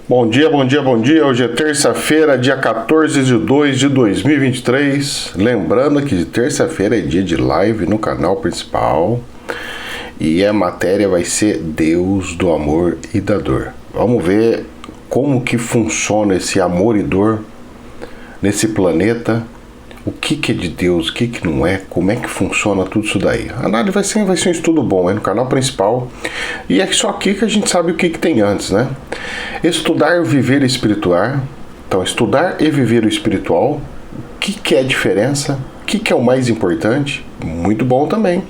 Bom dia, bom dia, bom dia. Hoje é terça-feira, dia 14 de 2 de 2023. Lembrando que terça-feira é dia de live no canal principal. E a matéria vai ser Deus do amor e da dor. Vamos ver como que funciona esse amor e dor nesse planeta. O que é de Deus, o que não é, como é que funciona tudo isso daí. A análise vai ser um estudo bom, no canal principal. E é só aqui que a gente sabe o que tem antes, né? Estudar, viver e espiritual. Então, estudar e viver o espiritual. O que é a diferença? O que é o mais importante? Muito bom também.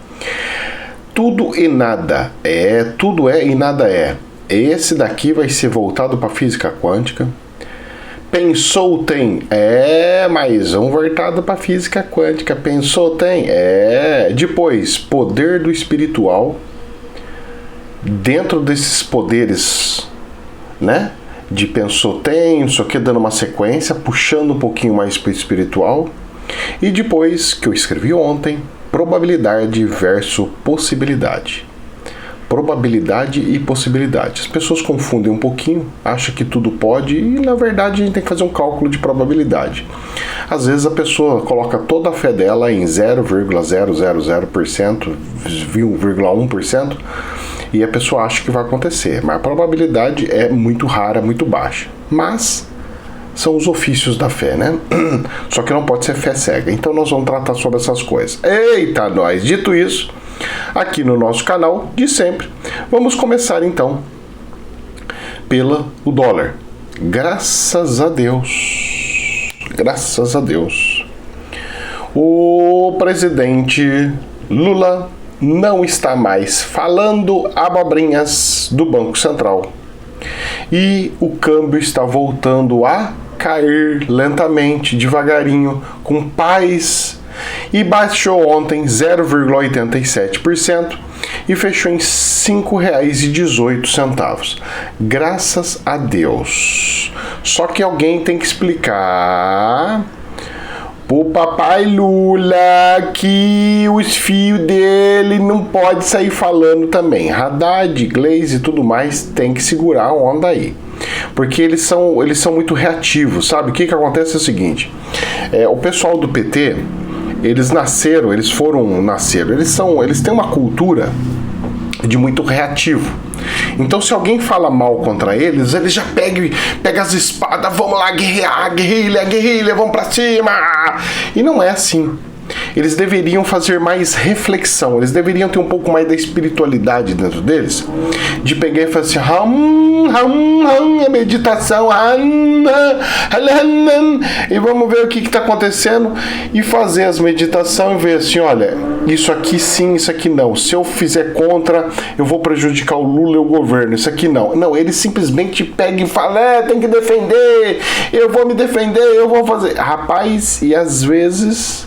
Tudo e nada. Tudo é e nada é. Esse daqui vai ser voltado para a física quântica. Pensou tem, mais um voltado para física quântica. Pensou tem, depois poder do espiritual. Dentro desses poderes, né, de pensou tem, não sei o que, dando uma sequência, puxando um pouquinho mais para o espiritual. E depois, que eu escrevi ontem, probabilidade versus possibilidade. Probabilidade e possibilidade. As pessoas confundem um pouquinho, acham que tudo pode e na verdade a gente tem que fazer um cálculo de probabilidade. Às vezes a pessoa coloca toda a fé dela em 0,000%, 1,1% e a pessoa acha que vai acontecer, mas a probabilidade é muito rara, muito baixa. Mas são os ofícios da fé, né? Só que não pode ser fé cega. Então nós vamos tratar sobre essas coisas. Eita, nós! Dito isso, aqui no nosso canal de sempre, vamos começar então pelo dólar. Graças a Deus, o presidente Lula não está mais falando abobrinhas do Banco Central e o câmbio está voltando a cair lentamente, devagarinho, com paz. E baixou ontem 0,87% e fechou em R$ 5,18. Graças a Deus. Só que alguém tem que explicar pro papai Lula que os fios dele não pode sair falando também. Haddad, Glaze e tudo mais tem que segurar a onda aí. Porque eles são muito reativos, sabe? O que acontece é o seguinte, o pessoal do PT, eles têm uma cultura de muito reativo. Então se alguém fala mal contra eles já pega as espadas, vamos lá guerrear, guerrilha, vamos pra cima. E não é assim. Eles deveriam fazer mais reflexão, eles deveriam ter um pouco mais da espiritualidade dentro deles, de pegar e fazer assim, a meditação, e vamos ver o que está acontecendo, e fazer as meditações e ver assim, olha, isso aqui sim, isso aqui não, se eu fizer contra, eu vou prejudicar o Lula e o governo, isso aqui não. Não, eles simplesmente pegam e falam, tem que defender, eu vou me defender, eu vou fazer. Rapaz, e às vezes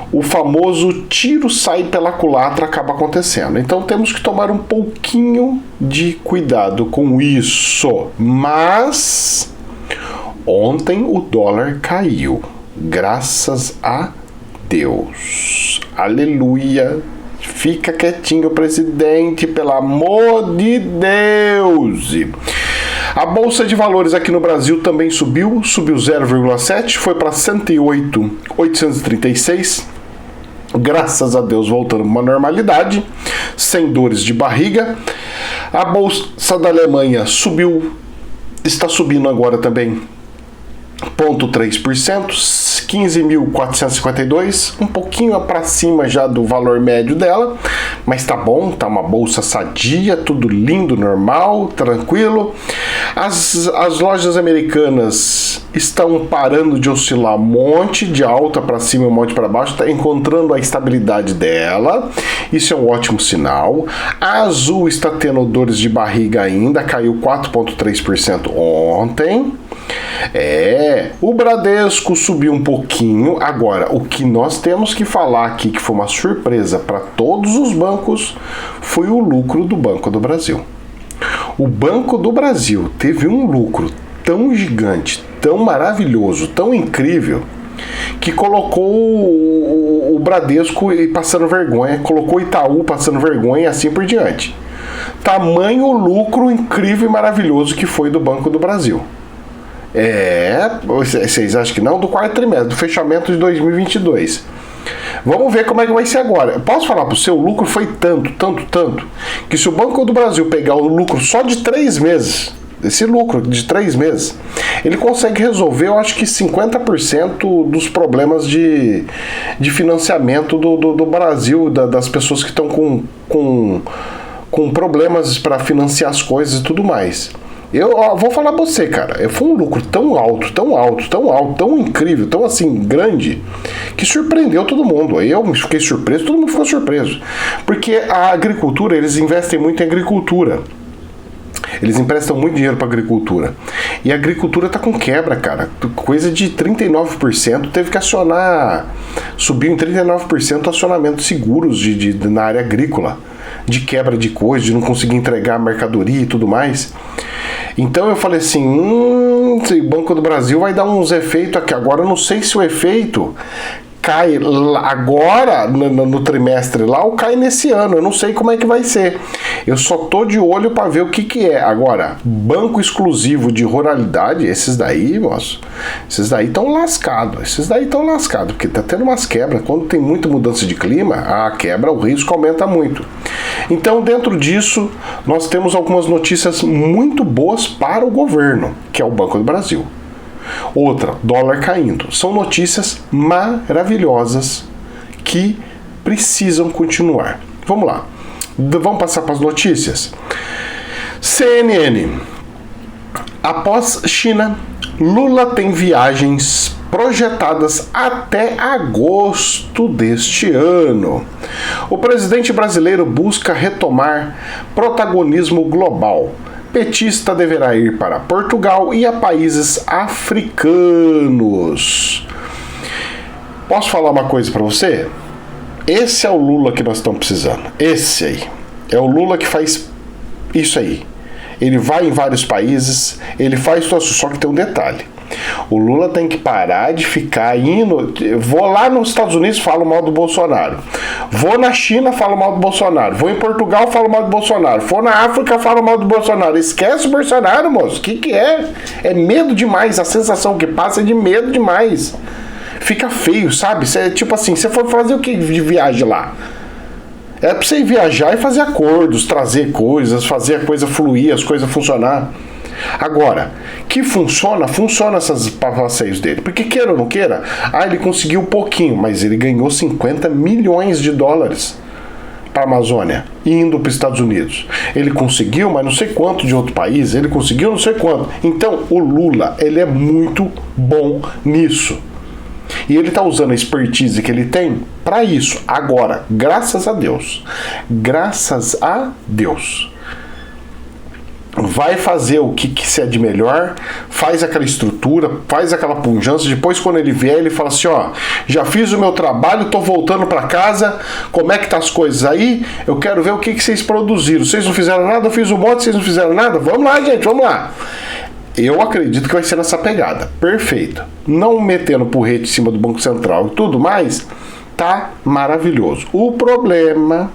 o famoso tiro sai pela culatra acaba acontecendo. Então temos que tomar um pouquinho de cuidado com isso. Mas ontem o dólar caiu. Graças a Deus. Aleluia. Fica quietinho, presidente, pelo amor de Deus. A Bolsa de Valores aqui no Brasil também subiu 0,7, foi para 108.836. Graças a Deus, voltando para uma normalidade, sem dores de barriga. A Bolsa da Alemanha está subindo agora também 0,3%, 15.452, um pouquinho para cima já do valor médio dela, mas tá bom, tá uma bolsa sadia, tudo lindo, normal, tranquilo. As lojas americanas estão parando de oscilar um monte de alta para cima e um monte para baixo, está encontrando a estabilidade dela, isso é um ótimo sinal. A Azul está tendo dores de barriga ainda, caiu 4,3% ontem. O Bradesco subiu um pouquinho. Agora, o que nós temos que falar aqui, que foi uma surpresa para todos os bancos, foi o lucro do Banco do Brasil. O Banco do Brasil teve um lucro tão gigante, tão maravilhoso, tão incrível, que colocou o Bradesco passando vergonha, colocou o Itaú passando vergonha e assim por diante. tamanho lucro incrível e maravilhoso que foi do Banco do Brasil. Vocês acham que não? Do quarto trimestre, do fechamento de 2022. Vamos ver como é que vai ser agora. Eu posso falar para o seu lucro foi tanto, que se o Banco do Brasil pegar o lucro só de 3 meses, esse lucro de 3 meses, ele consegue resolver, eu acho que 50% dos problemas de financiamento do Brasil, das pessoas que estão com problemas para financiar as coisas e tudo mais. Eu vou falar pra você, cara, foi um lucro tão alto, tão incrível, tão assim, grande, que surpreendeu todo mundo. Aí eu fiquei surpreso, todo mundo ficou surpreso. Porque a agricultura, eles investem muito em agricultura. Eles emprestam muito dinheiro para agricultura. E a agricultura tá com quebra, cara. Coisa de 39%. Teve que subiu em 39% acionamentos seguros na área agrícola. De quebra de coisa, de não conseguir entregar mercadoria e tudo mais. Então eu falei assim, o Banco do Brasil vai dar uns efeitos aqui. Agora eu não sei se o efeito cai agora no trimestre lá ou cai nesse ano. Eu não sei como é que vai ser. Eu só tô de olho para ver o que é. Agora, banco exclusivo de ruralidade, esses daí, moço, esses daí estão lascados. Porque tá tendo umas quebras. Quando tem muita mudança de clima, a quebra, o risco aumenta muito. Então, dentro disso, nós temos algumas notícias muito boas para o governo, que é o Banco do Brasil. Outra, dólar caindo. São notícias maravilhosas que precisam continuar. Vamos lá. Vamos passar para as notícias. CNN. Após China, Lula tem viagens projetadas até agosto deste ano. O presidente brasileiro busca retomar protagonismo global. Petista deverá ir para Portugal e a países africanos. Posso falar uma coisa para você? Esse é o Lula que nós estamos precisando. Esse aí. É o Lula que faz isso aí. Ele vai em vários países, ele faz tudo, só que tem um detalhe. O Lula tem que parar de ficar indo. Vou lá nos Estados Unidos, falo mal do Bolsonaro. Vou na China, falo mal do Bolsonaro. Vou em Portugal, falo mal do Bolsonaro. Vou na África, falo mal do Bolsonaro. Esquece o Bolsonaro, moço. O que é? É medo demais. A sensação que passa é de medo demais. Fica feio, sabe? Cê, tipo assim, você for fazer o que de viagem lá? É pra você ir viajar e fazer acordos, trazer coisas, fazer a coisa fluir, as coisas funcionar. Agora, que funciona esses passeios dele. Porque queira ou não queira, ele conseguiu um pouquinho, mas ele ganhou 50 milhões de dólares para a Amazônia, indo para os Estados Unidos. Ele conseguiu, mas não sei quanto de outro país, ele conseguiu não sei quanto. Então, o Lula, ele é muito bom nisso. E ele está usando a expertise que ele tem para isso. Agora, graças a Deus, vai fazer o que se é de melhor, faz aquela estrutura, faz aquela pujança. Depois, quando ele vier, ele fala assim, já fiz o meu trabalho, tô voltando para casa, como é que tá as coisas aí? Eu quero ver o que vocês produziram. Vocês não fizeram nada, eu fiz um monte, vocês não fizeram nada? Vamos lá, gente, vamos lá. Eu acredito que vai ser nessa pegada. Perfeito. Não metendo porrete em cima do Banco Central e tudo mais, tá maravilhoso. O problema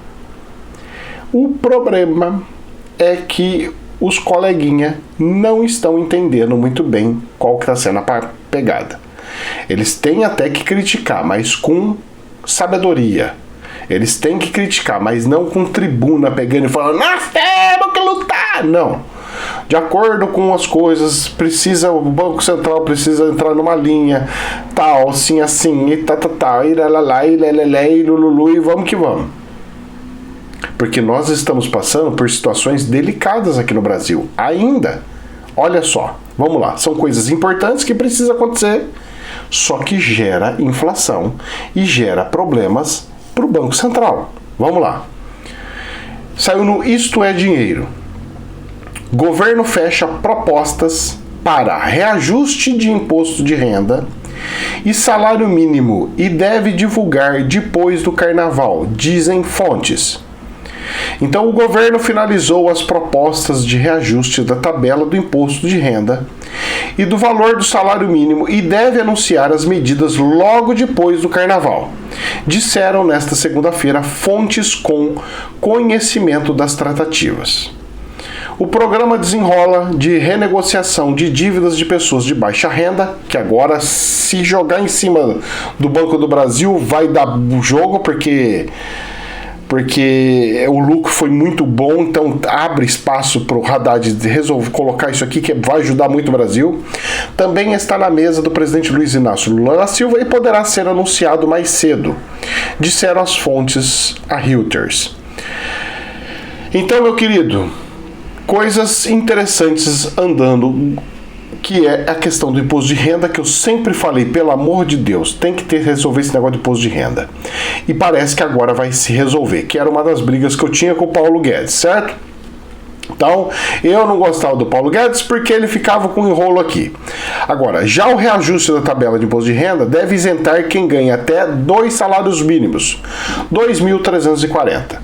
é que os coleguinha não estão entendendo muito bem qual que está sendo a pegada. Eles têm até que criticar, mas com sabedoria. Eles têm que criticar, mas não com tribuna pegando e falando, nós temos que lutar. Não. De acordo com as coisas, o Banco Central precisa entrar numa linha, tal, assim, e e lalala, e lelele, e lululu, e vamos que vamos. Porque nós estamos passando por situações delicadas aqui no Brasil, ainda. Olha só, vamos lá, são coisas importantes que precisam acontecer, só que gera inflação e gera problemas para o Banco Central. Vamos lá. Saiu no Isto é Dinheiro. Governo fecha propostas para reajuste de imposto de renda e salário mínimo e deve divulgar depois do carnaval, dizem fontes. Então, o governo finalizou as propostas de reajuste da tabela do imposto de renda e do valor do salário mínimo e deve anunciar as medidas logo depois do carnaval, disseram nesta segunda-feira fontes com conhecimento das tratativas. O programa desenrola de renegociação de dívidas de pessoas de baixa renda, que agora, se jogar em cima do Banco do Brasil, vai dar jogo, porque o lucro foi muito bom, então abre espaço para o Haddad resolver colocar isso aqui, que vai ajudar muito o Brasil. Também está na mesa do presidente Luiz Inácio Lula da Silva e poderá ser anunciado mais cedo, disseram as fontes a Reuters. Então, meu querido, coisas interessantes andando, que é a questão do imposto de renda, que eu sempre falei, pelo amor de Deus, tem que resolver esse negócio de imposto de renda. E parece que agora vai se resolver, que era uma das brigas que eu tinha com o Paulo Guedes, certo? Então, eu não gostava do Paulo Guedes porque ele ficava com enrolo aqui. Agora, já o reajuste da tabela de imposto de renda deve isentar quem ganha até 2 salários mínimos, 2.340,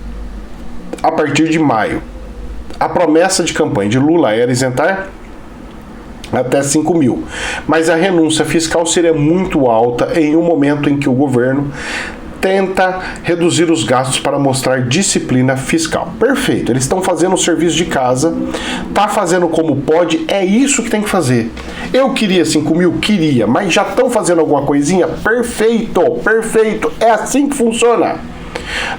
a partir de maio. A promessa de campanha de Lula era isentar até 5 mil, mas a renúncia fiscal seria muito alta em um momento em que o governo tenta reduzir os gastos para mostrar disciplina fiscal. Perfeito, eles estão fazendo o serviço de casa, tá fazendo como pode, é isso que tem que fazer. Eu queria 5 mil? Queria, mas já estão fazendo alguma coisinha? Perfeito, perfeito, é assim que funciona.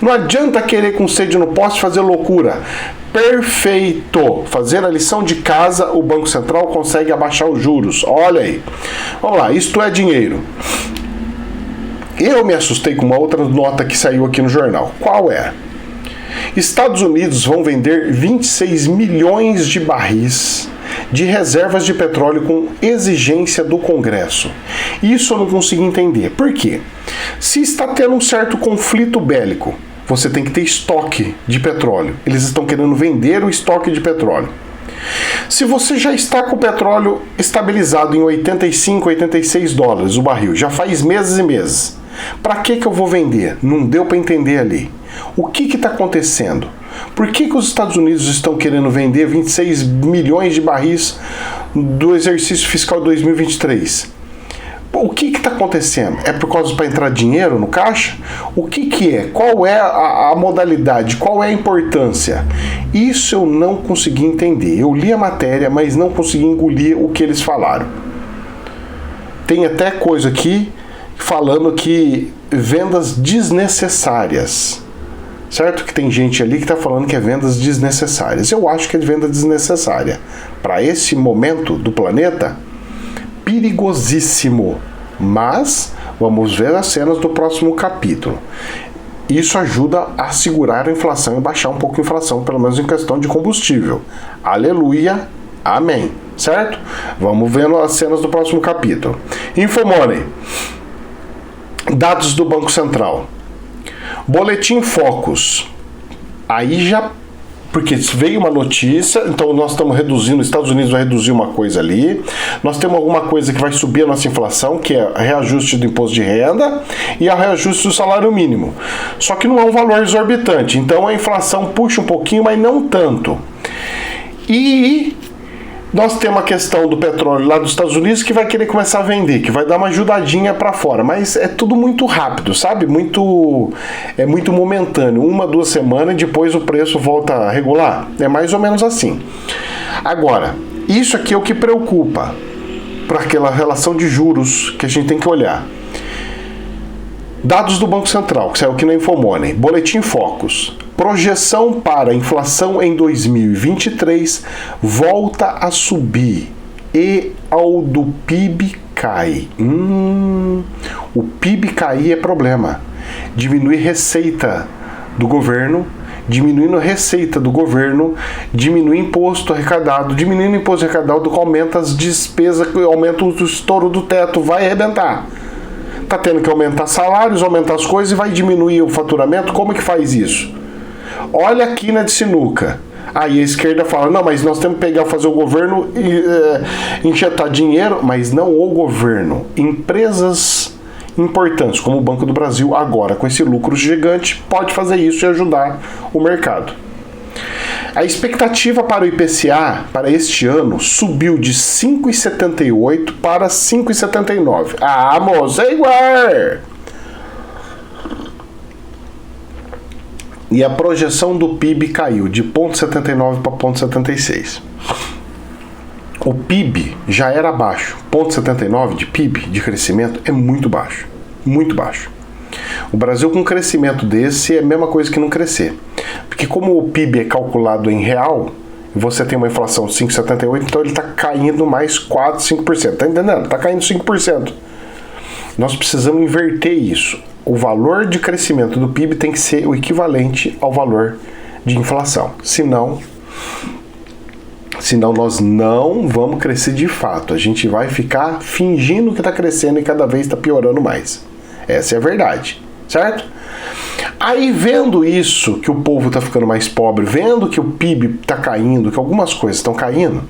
Não adianta querer com sede no poste fazer loucura. Perfeito! Fazendo a lição de casa, o Banco Central consegue abaixar os juros. Olha aí. Vamos lá, isto é dinheiro. Eu me assustei com uma outra nota que saiu aqui no jornal. Qual é? Estados Unidos vão vender 26 milhões de barris de reservas de petróleo com exigência do Congresso. Isso eu não consigo entender. Por quê? Se está tendo um certo conflito bélico, você tem que ter estoque de petróleo. Eles estão querendo vender o estoque de petróleo. Se você já está com o petróleo estabilizado em 85, 86 dólares o barril, já faz meses e meses, para que eu vou vender? Não deu para entender ali. O que está acontecendo? Por que os Estados Unidos estão querendo vender 26 milhões de barris do exercício fiscal 2023? O que está acontecendo? É por causa para entrar dinheiro no caixa? O que é? Qual é a modalidade? Qual é a importância? Isso eu não consegui entender. Eu li a matéria, mas não consegui engolir o que eles falaram. Tem até coisa aqui falando que vendas desnecessárias. Certo que tem gente ali que está falando que é vendas desnecessárias. Eu acho que é venda desnecessária. Para esse momento do planeta, perigosíssimo. Mas vamos ver as cenas do próximo capítulo. Isso ajuda a segurar a inflação e baixar um pouco a inflação, pelo menos em questão de combustível. Aleluia, amém. Certo? Vamos vendo as cenas do próximo capítulo. Infomoney. Dados do Banco Central. Boletim Focus. Aí já... Porque veio uma notícia, então nós estamos reduzindo, os Estados Unidos vai reduzir uma coisa ali, nós temos alguma coisa que vai subir a nossa inflação, que é o reajuste do imposto de renda e o reajuste do salário mínimo. Só que não é um valor exorbitante, então a inflação puxa um pouquinho, mas não tanto. E nós temos a questão do petróleo lá dos Estados Unidos que vai querer começar a vender, que vai dar uma ajudadinha para fora, mas é tudo muito rápido, sabe? É muito momentâneo, 1, 2 semanas e depois o preço volta a regular. É mais ou menos assim. Agora, isso aqui é o que preocupa para aquela relação de juros que a gente tem que olhar. Dados do Banco Central, que saiu aqui na Infomoney. Boletim Focus. Projeção para a inflação em 2023 volta a subir e ao do PIB cai. O PIB cair é problema. Diminuir receita do governo, diminuindo a receita do governo, diminuir imposto arrecadado, diminuindo imposto arrecadado, aumenta as despesas, aumenta o estouro do teto, vai arrebentar. Tá tendo que aumentar salários, aumentar as coisas e vai diminuir o faturamento. Como é que faz isso? Olha a quina de sinuca. Aí a esquerda fala, não, mas nós temos que pegar, fazer o governo e injetar dinheiro, mas não o governo. Empresas importantes, como o Banco do Brasil, agora com esse lucro gigante, pode fazer isso e ajudar o mercado. A expectativa para o IPCA para este ano subiu de 5,78 para 5,79. Ah, moça, é igual! e a projeção do PIB caiu de 0,79 para 0,76. O PIB já era baixo. 0,79 de PIB, de crescimento, é muito baixo. Muito baixo. O Brasil com um crescimento desse é a mesma coisa que não crescer. Porque como o PIB é calculado em real, você tem uma inflação de 5,78, então ele está caindo mais 4, 5%. Tá entendendo? Está caindo 5%. Nós precisamos inverter isso. O valor de crescimento do PIB tem que ser o equivalente ao valor de inflação. Senão nós não vamos crescer de fato. A gente vai ficar fingindo que está crescendo e cada vez está piorando mais. Essa é a verdade, certo? Aí, vendo isso, que o povo está ficando mais pobre, vendo que o PIB está caindo, que algumas coisas estão caindo,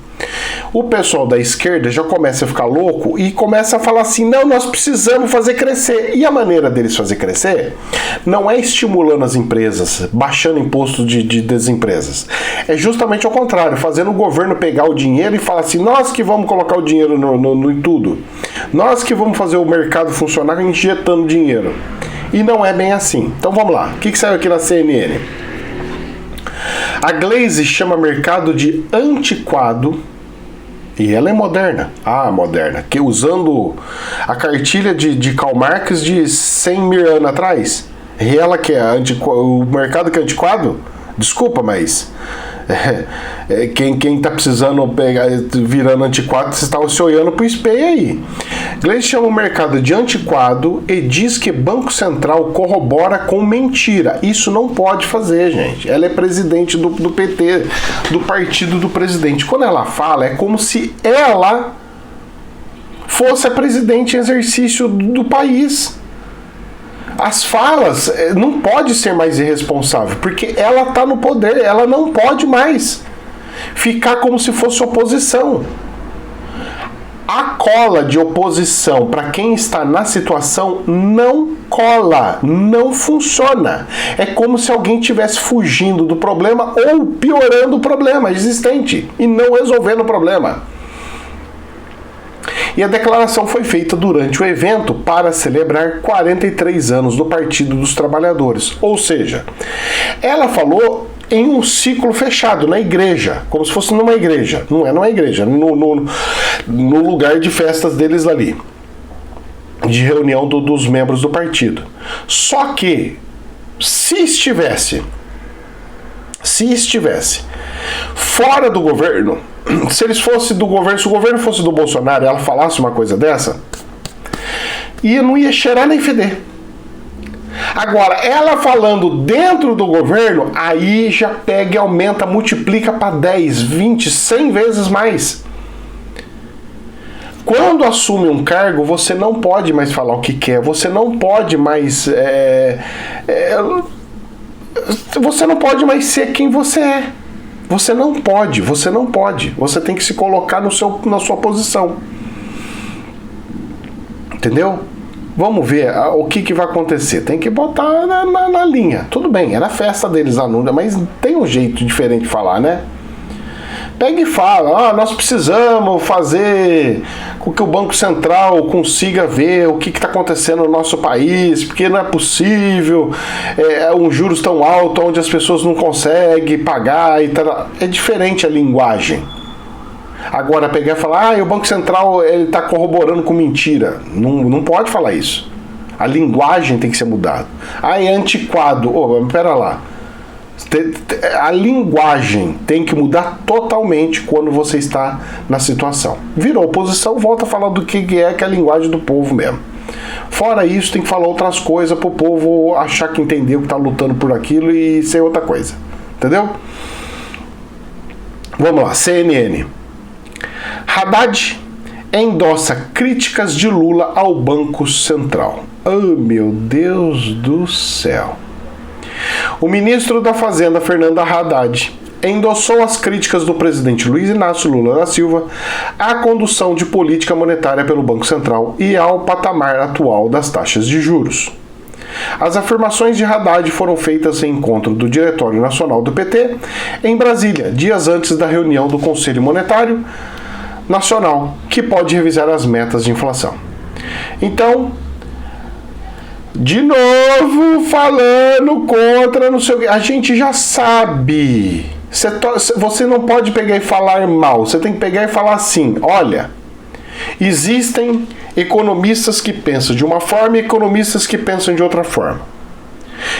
o pessoal da esquerda já começa a ficar louco e começa a falar assim, não, nós precisamos fazer crescer. E a maneira deles fazer crescer não é estimulando as empresas, baixando imposto das empresas. É justamente ao contrário, fazendo o governo pegar o dinheiro e falar assim, nós que vamos colocar o dinheiro em tudo. Nós que vamos fazer o mercado funcionar injetando dinheiro. E não é bem assim. Então vamos lá. O que saiu aqui na CNN? A Glaze chama mercado de antiquado. E ela é moderna. Ah, moderna. Que usando a cartilha de Karl Marx de 100 mil anos atrás. E ela que é o mercado que é antiquado? Desculpa, mas... quem tá precisando pegar, virando antiquado, você está se olhando pro espelho aí. Gleice chama o mercado de antiquado e diz que Banco Central corrobora com mentira. Isso não pode fazer, gente. Ela é presidente do PT, do partido do presidente. Quando ela fala, é como se ela fosse a presidente em exercício do país. As falas não pode ser mais irresponsável, porque ela está no poder, ela não pode mais ficar como se fosse oposição. A cola de oposição para quem está na situação não cola, não funciona. É como se alguém estivesse fugindo do problema ou piorando o problema existente e não resolvendo o problema. E a declaração foi feita durante o evento para celebrar 43 anos do Partido dos Trabalhadores. Ou seja, ela falou em um ciclo fechado, na igreja, como se fosse numa igreja. Não é numa igreja, no lugar de festas deles ali, de reunião dos membros do partido. Só que, se estivesse fora do governo, se eles fossem do governo, se o governo fosse do Bolsonaro e ela falasse uma coisa dessa, não ia cheirar nem feder. Agora, ela falando dentro do governo, aí já pega e aumenta, multiplica para 10, 20, 100 vezes mais. Quando assume um cargo, você não pode mais falar o que quer, você não pode mais... você não pode mais ser quem você é. Você não pode. Você tem que se colocar na sua posição. Entendeu? Vamos ver o que vai acontecer. Tem que botar na linha. Tudo bem, era a festa deles lá, mas tem um jeito diferente de falar, né? Pega e fala, nós precisamos fazer com que o Banco Central consiga ver o que está acontecendo no nosso país, porque não é possível, um juros tão alto onde as pessoas não conseguem pagar e tal. É diferente a linguagem. Agora pegar e falar, o Banco Central está corroborando com mentira. Não pode falar isso. A linguagem tem que ser mudada. É antiquado. Pera lá. A linguagem tem que mudar totalmente quando você está na situação. Virou oposição, volta a falar do que é a linguagem do povo mesmo. Fora isso, tem que falar outras coisas para o povo achar que entendeu que está lutando por aquilo e ser outra coisa. Entendeu? Vamos lá, CNN. Haddad endossa críticas de Lula ao Banco Central. Oh, meu Deus do céu. O ministro da Fazenda, Fernando Haddad, endossou as críticas do presidente Luiz Inácio Lula da Silva à condução de política monetária pelo Banco Central e ao patamar atual das taxas de juros. As afirmações de Haddad foram feitas em encontro do Diretório Nacional do PT em Brasília, dias antes da reunião do Conselho Monetário Nacional, que pode revisar as metas de inflação. Então, De novo, falando contra, não sei o que. A gente já sabe. Você não pode pegar e falar mal. Você tem que pegar e falar assim: olha, existem economistas que pensam de uma forma e economistas que pensam de outra forma.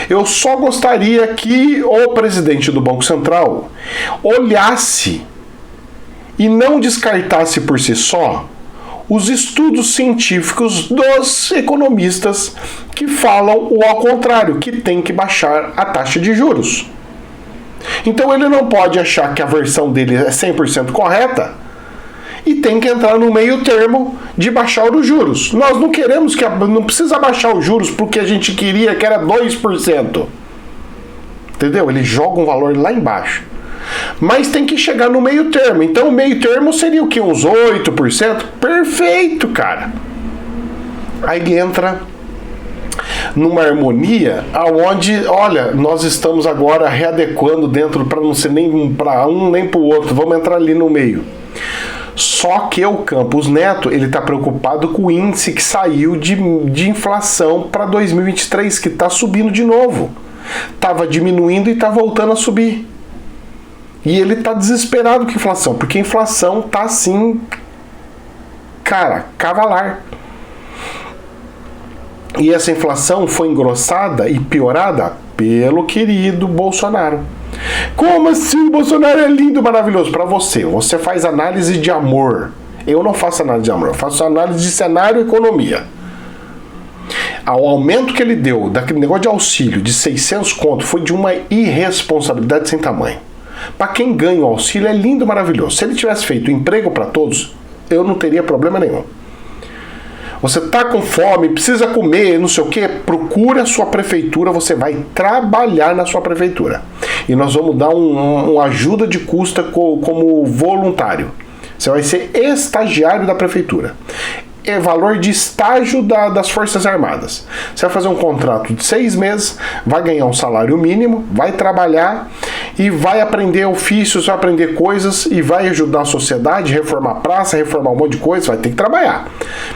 Eu só gostaria que o presidente do Banco Central olhasse e não descartasse por si só os estudos científicos dos economistas que falam o ao contrário, que tem que baixar a taxa de juros. Então ele não pode achar que a versão dele é 100% correta e tem que entrar no meio termo de baixar os juros. Nós não queremos não precisa baixar os juros porque a gente queria que era 2%. Entendeu? Ele joga um valor lá embaixo. Mas tem que chegar no meio termo. Então o meio termo seria o que? Uns 8%? Perfeito, cara. Aí ele entra numa harmonia aonde, olha, nós estamos agora readequando dentro para não ser nem para um nem para o outro. Vamos entrar ali no meio. Só que o Campos Neto, ele está preocupado com o índice que saiu de inflação para 2023, que está subindo de novo. Estava diminuindo e está voltando a subir. E ele tá desesperado com a inflação, porque a inflação tá assim, cara, cavalar. E essa inflação foi engrossada e piorada pelo querido Bolsonaro. Como assim? O Bolsonaro é lindo, maravilhoso. Para você, você faz análise de amor. Eu não faço análise de amor, eu faço análise de cenário e economia. O aumento que ele deu daquele negócio de auxílio de 600 conto foi de uma irresponsabilidade sem tamanho. Para quem ganha o auxílio é lindo, maravilhoso. Se ele tivesse feito emprego para todos, eu não teria problema nenhum. Você tá com fome, precisa comer, não sei o que, procure a sua prefeitura, você vai trabalhar na sua prefeitura. E nós vamos dar uma ajuda de custa como voluntário. Você vai ser estagiário da prefeitura. É valor de estágio das Forças Armadas. Você vai fazer um contrato de 6 meses, vai ganhar um salário mínimo, vai trabalhar e vai aprender ofícios, vai aprender coisas e vai ajudar a sociedade, reformar a praça, reformar um monte de coisa, vai ter que trabalhar.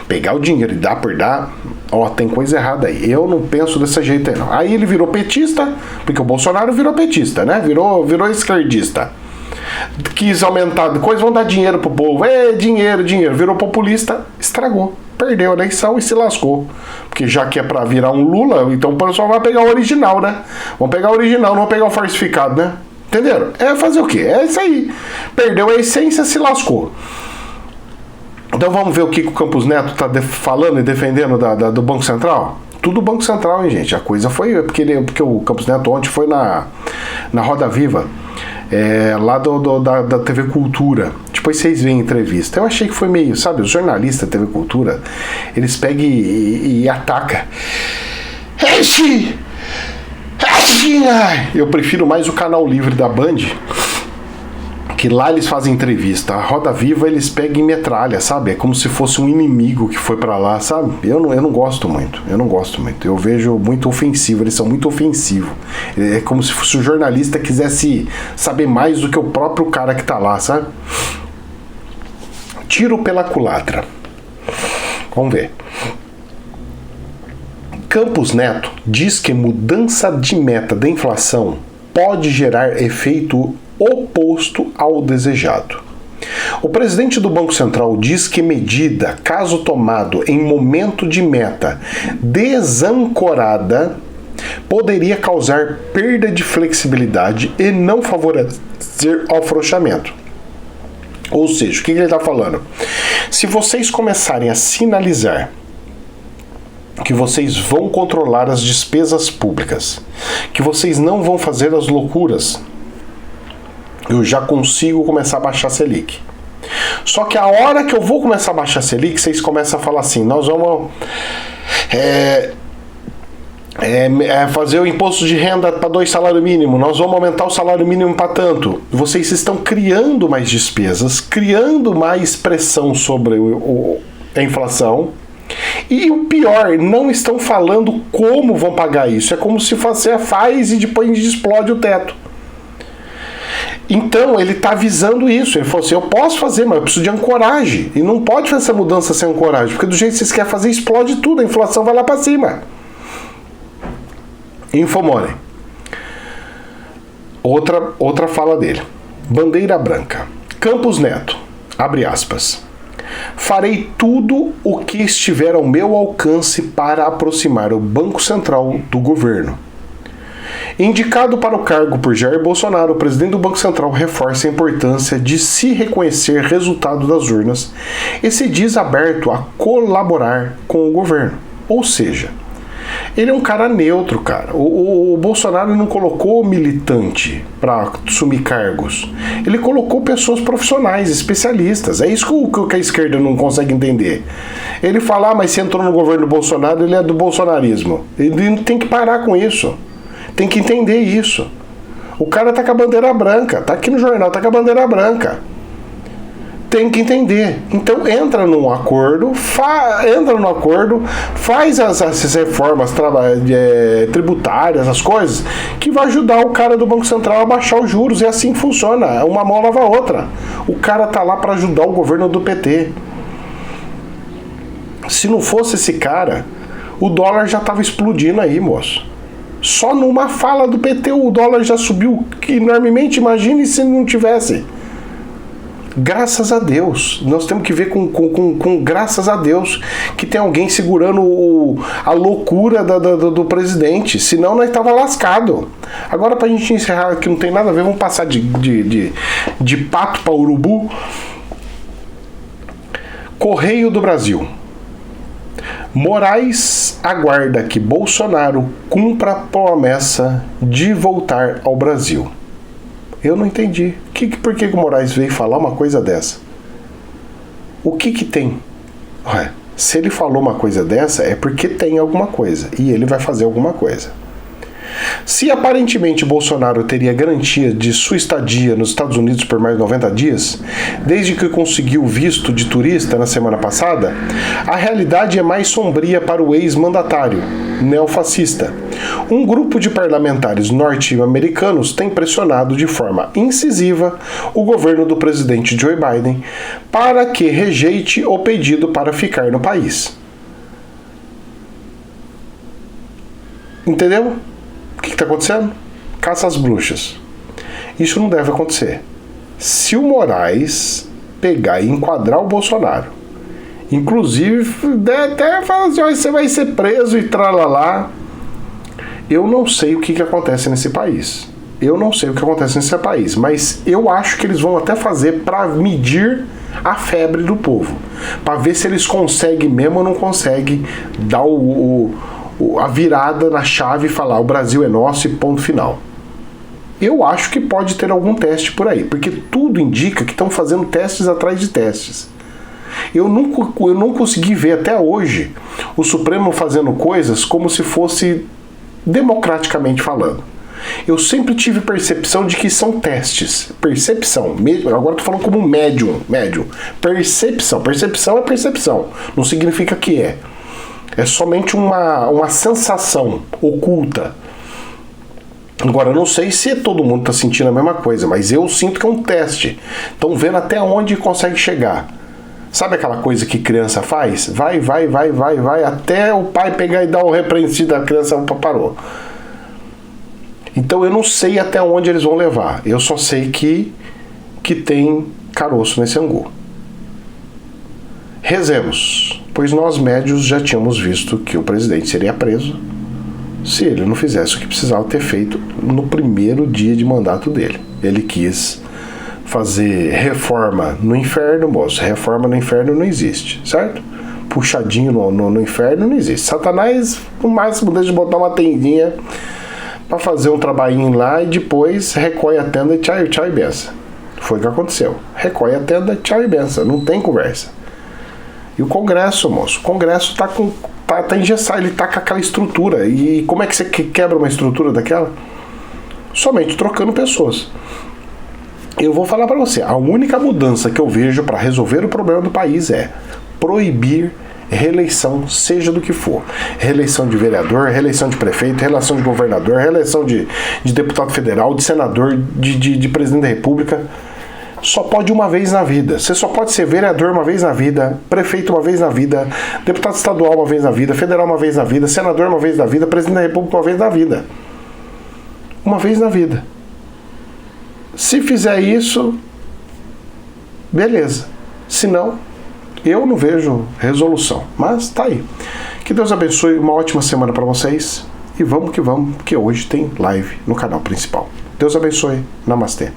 Pegar o dinheiro e dar por dar, ó, tem coisa errada aí. Eu não penso desse jeito aí não. Aí ele virou petista, porque o Bolsonaro virou petista, né? Virou esquerdista. Quis aumentar coisa, vão dar dinheiro pro povo. Dinheiro. Virou populista, estragou. Perdeu a eleição e se lascou. Porque já que é pra virar um Lula, então o pessoal vai pegar o original, né? Vão pegar o original, não vão pegar o falsificado, né? Entenderam? É fazer o quê? É isso aí. Perdeu a essência, se lascou. Então vamos ver o que o Campos Neto tá falando e defendendo do Banco Central? Tudo Banco Central, hein, gente? A coisa foi... Porque o Campos Neto ontem foi na Roda Viva. Lá da TV Cultura. Depois vocês veem a entrevista. Eu achei que foi meio, sabe, os jornalistas da TV Cultura, eles pegam e atacam. Eu prefiro mais o Canal Livre da Band, que lá eles fazem entrevista. A Roda Viva eles pegam e metralha, sabe? É como se fosse um inimigo que foi pra lá, sabe? Eu não gosto muito. Eu vejo muito ofensivo, eles são muito ofensivos. É como se fosse o jornalista quisesse saber mais do que o próprio cara que tá lá, sabe? Tiro pela culatra. Vamos ver. Campos Neto diz que mudança de meta da inflação pode gerar efeito oposto ao desejado. O presidente do Banco Central diz que medida, caso tomado em momento de meta desancorada, poderia causar perda de flexibilidade e não favorecer o afrouxamento. Ou seja, o que ele está falando? Se vocês começarem a sinalizar que vocês vão controlar as despesas públicas, que vocês não vão fazer as loucuras, eu já consigo começar a baixar a Selic. Só que a hora que eu vou começar a baixar a Selic, vocês começam a falar assim, nós vamos fazer o imposto de renda para 2 salários mínimos, nós vamos aumentar o salário mínimo para tanto. Vocês estão criando mais despesas, criando mais pressão sobre a inflação. E o pior, não estão falando como vão pagar isso. É como se você faz e depois explode o teto. Então ele está avisando isso. Ele falou assim, eu posso fazer, mas eu preciso de ancoragem. E não pode fazer essa mudança sem ancoragem, porque do jeito que vocês querem fazer, explode tudo, a inflação vai lá para cima. Infomoney. Outra fala dele. Bandeira branca. Campos Neto, abre aspas. Farei tudo o que estiver ao meu alcance para aproximar o Banco Central do governo. Indicado para o cargo por Jair Bolsonaro, o presidente do Banco Central reforça a importância de se reconhecer resultado das urnas e se diz aberto a colaborar com o governo. Ou seja, ele é um cara neutro, cara. O Bolsonaro não colocou militante para assumir cargos. Ele colocou pessoas profissionais, especialistas. É isso que a esquerda não consegue entender. Ele fala, mas se entrou no governo do Bolsonaro, ele é do bolsonarismo. Ele tem que parar com isso. Tem que entender isso. O cara tá com a bandeira branca. Tá aqui no jornal, tá com a bandeira branca. Tem que entender. Então entra num acordo, faz essas reformas tributárias, as coisas, que vai ajudar o cara do Banco Central a baixar os juros, e assim funciona. Uma mão lava a outra. O cara tá lá para ajudar o governo do PT. Se não fosse esse cara, o dólar já tava explodindo aí, moço. Só numa fala do PT o dólar já subiu enormemente. Imagine se não tivesse. Graças a Deus. Nós temos que ver com graças a Deus que tem alguém segurando a loucura do presidente. Senão nós tava lascado. Agora, pra gente encerrar, que não tem nada a ver, vamos passar de pato para urubu. Correio do Brasil. Moraes aguarda que Bolsonaro cumpra a promessa de voltar ao Brasil. Eu não entendi. Por que o Moraes veio falar uma coisa dessa? O que tem? Ué, se ele falou uma coisa dessa, é porque tem alguma coisa. E ele vai fazer alguma coisa. Se aparentemente Bolsonaro teria garantia de sua estadia nos Estados Unidos por mais de 90 dias, desde que conseguiu visto de turista na semana passada, a realidade é mais sombria para o ex-mandatário neofascista. Um grupo de parlamentares norte-americanos tem pressionado de forma incisiva o governo do presidente Joe Biden para que rejeite o pedido para ficar no país. Entendeu? O que está acontecendo? Caça às bruxas. Isso não deve acontecer. Se o Moraes pegar e enquadrar o Bolsonaro, inclusive até falar assim, você vai ser preso e tralalá, eu não sei o que acontece nesse país. Mas eu acho que eles vão até fazer para medir a febre do povo, para ver se eles conseguem mesmo ou não conseguem dar a virada na chave e falar o Brasil é nosso e ponto final. Eu acho que pode ter algum teste por aí, porque tudo indica que estão fazendo testes atrás de testes. Eu não consegui ver até hoje o Supremo fazendo coisas como se fosse democraticamente falando. Eu sempre tive percepção de que são testes. Percepção. Agora estou falando como médium. Percepção. Percepção é percepção. Não significa que é. É somente uma sensação oculta. Agora, eu não sei se todo mundo está sentindo a mesma coisa, mas eu sinto que é um teste. Estão vendo até onde consegue chegar. Sabe aquela coisa que criança faz? Vai, até o pai pegar e dar o repreensivo da criança, parou. Então eu não sei até onde eles vão levar. Eu só sei que tem caroço nesse angu. Rezemos, pois nós médios já tínhamos visto que o presidente seria preso se ele não fizesse o que precisava ter feito no primeiro dia de mandato dele. Ele quis fazer reforma no inferno, moço. Reforma no inferno não existe, certo? Puxadinho no inferno não existe. Satanás, no máximo, deixa de botar uma tendinha para fazer um trabalhinho lá e depois recolhe a tenda e tchau e benção. Foi o que aconteceu. Recolhe a tenda, tchau e benção. Não tem conversa. E o Congresso, moço, o Congresso tá engessado, ele tá com aquela estrutura. E como é que você quebra uma estrutura daquela? Somente trocando pessoas. Eu vou falar para você, a única mudança que eu vejo para resolver o problema do país é proibir reeleição, seja do que for. Reeleição de vereador, reeleição de prefeito, reeleição de governador, reeleição de deputado federal, de senador, de presidente da república. Só pode uma vez na vida. Você só pode ser vereador uma vez na vida, prefeito uma vez na vida, deputado estadual uma vez na vida, federal uma vez na vida, senador uma vez na vida, presidente da república uma vez na vida. uma vez na vida. Se fizer isso, beleza. Se não, eu não vejo resolução. Mas tá aí. Que Deus abençoe, uma ótima semana para vocês. E vamos, que hoje tem live no canal principal. Deus abençoe. Namastê.